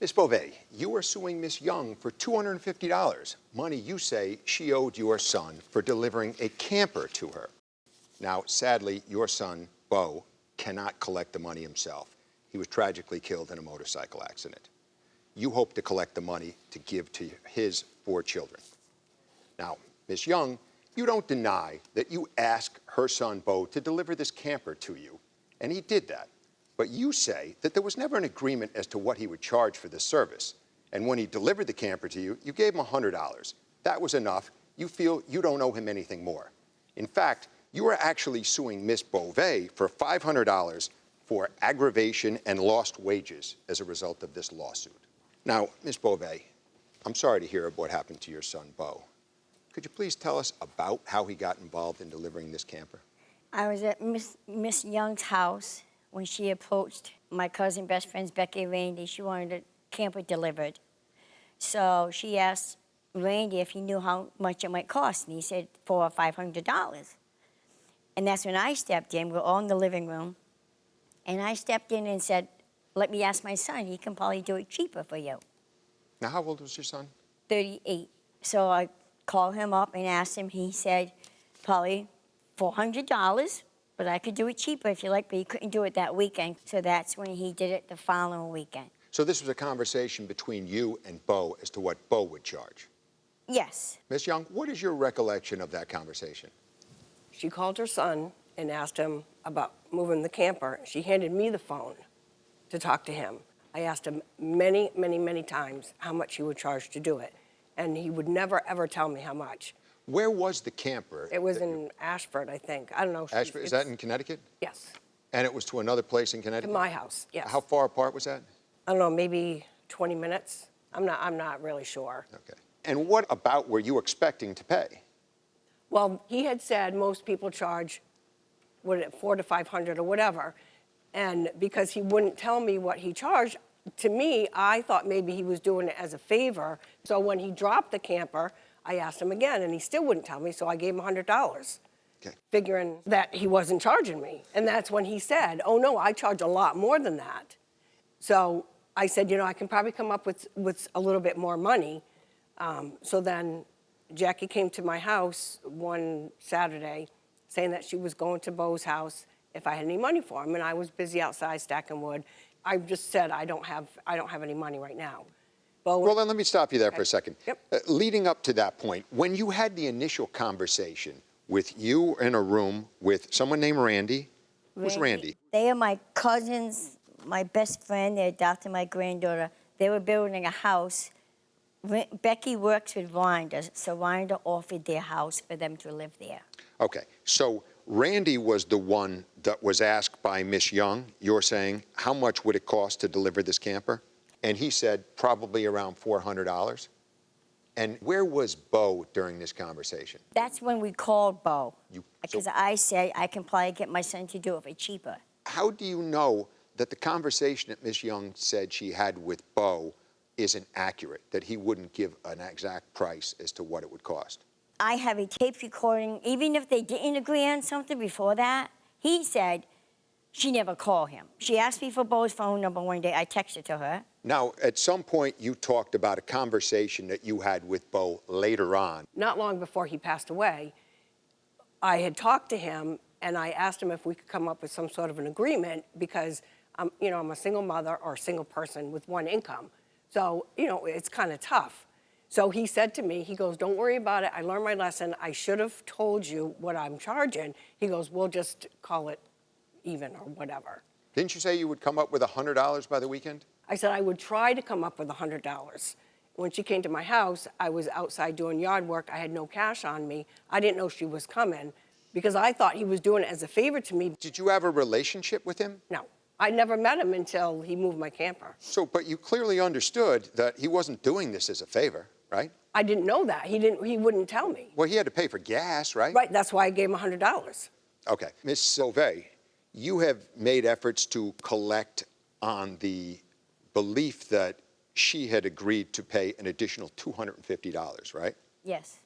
Ms. Beauvais, you are suing Ms. Young for $250, money you say she owed your son for delivering a camper to her. Now, sadly, your son, Beau, cannot collect the money himself. He was tragically killed in a motorcycle accident. You hope to collect the money to give to his 4 children. Now, Ms. Young, you don't deny that you asked her son, Beau, to deliver this camper to you, and he did that. But you say that there was never an agreement as to what he would charge for this service. And when he delivered the camper to you, you gave him $100. That was enough. You feel you don't owe him anything more. In fact, you are actually suing Ms. Beauvais for $500 for aggravation and lost wages as a result of this lawsuit. Now, Ms. Beauvais, I'm sorry to hear of what happened to your son, Beau. Could you please tell us about how he got involved in delivering this camper? I was at Miss Young's house when she approached my cousin, best friends, Becky and Randy. She wanted a camper delivered. So she asked Randy if he knew how much it might cost, and he said $400 or $500. And that's when I stepped in. We're all in the living room. And I stepped in and said, let me ask my son. He can probably do it cheaper for you. Now, how old was your son? 38. So I called him up and asked him. He said, probably $400, but I could do it cheaper if you like, but he couldn't do it that weekend. So that's when he did it the following weekend. So this was a conversation between you and Beau as to what Beau would charge? Yes. Ms. Young, what is your recollection of that conversation? She called her son and asked him about moving the camper. She handed me the phone to talk to him. I asked him many, many, many times how much he would charge to do it, and he would never, ever tell me how much. Where was the camper? It was in Ashford, I think. I don't know. Ashford, is that in Connecticut? Yes. And it was to another place in To Connecticut? my house, yes. How far apart was that? I don't know, maybe 20 minutes. I'm not really sure. Okay. And what about were you expecting to pay? Well, he had said most people charge, $400 to $500 or whatever. And because he wouldn't tell me what he charged, to me, I thought maybe he was doing it as a favor. So when he dropped the camper, I asked him again, and he still wouldn't tell me, so I gave him $100, okay, figuring that he wasn't charging me. And that's when he said, oh, no, I charge a lot more than that. So I said, you know, I can probably come up with a little bit more money. So then Jackie came to my house one Saturday saying that she was going to Beau's house if I had any money for him, and I was busy outside stacking wood. I just said, I don't have any money right now. Well, then let me stop you there for a second. Yep. Leading up to that point, when you had the initial conversation with you in a room with someone named Randy, who's Randy? They are my cousins, my best friend. They adopted my granddaughter. They were building a house. Becky works with Rhonda, so Rhonda offered their house for them to live there. Okay, so Randy was the one that was asked by Miss Young, you're saying, how much would it cost to deliver this camper? And he said probably around $400. And where was Beau during this conversation? That's when we called Beau, because I said I can probably get my son to do it for cheaper. How do you know that the conversation that Miss Young said she had with Beau isn't accurate, that he wouldn't give an exact price as to what it would cost? I have a tape recording. Even if they didn't agree on something before that, he said she never called him. She asked me for Beau's phone number one day. I texted to her. Now, at some point, you talked about a conversation that you had with Beau later on. Not long before he passed away, I had talked to him, and I asked him if we could come up with some sort of an agreement because, I'm a single mother or a single person with one income. So, it's kind of tough. So he said to me, he goes, don't worry about it. I learned my lesson. I should have told you what I'm charging. He goes, we'll just call it even or whatever. Didn't you say you would come up with $100 by the weekend? I said I would try to come up with $100. When she came to my house, I was outside doing yard work. I had no cash on me. I didn't know she was coming because I thought he was doing it as a favor to me. Did you have a relationship with him? No. I never met him until he moved my camper. So, but you clearly understood that he wasn't doing this as a favor, right? I didn't know that. He wouldn't tell me. Well, he had to pay for gas, right? Right, that's why I gave him $100. Okay. Ms. Beauvais, you have made efforts to collect on the belief that she had agreed to pay an additional $250, right? Yes.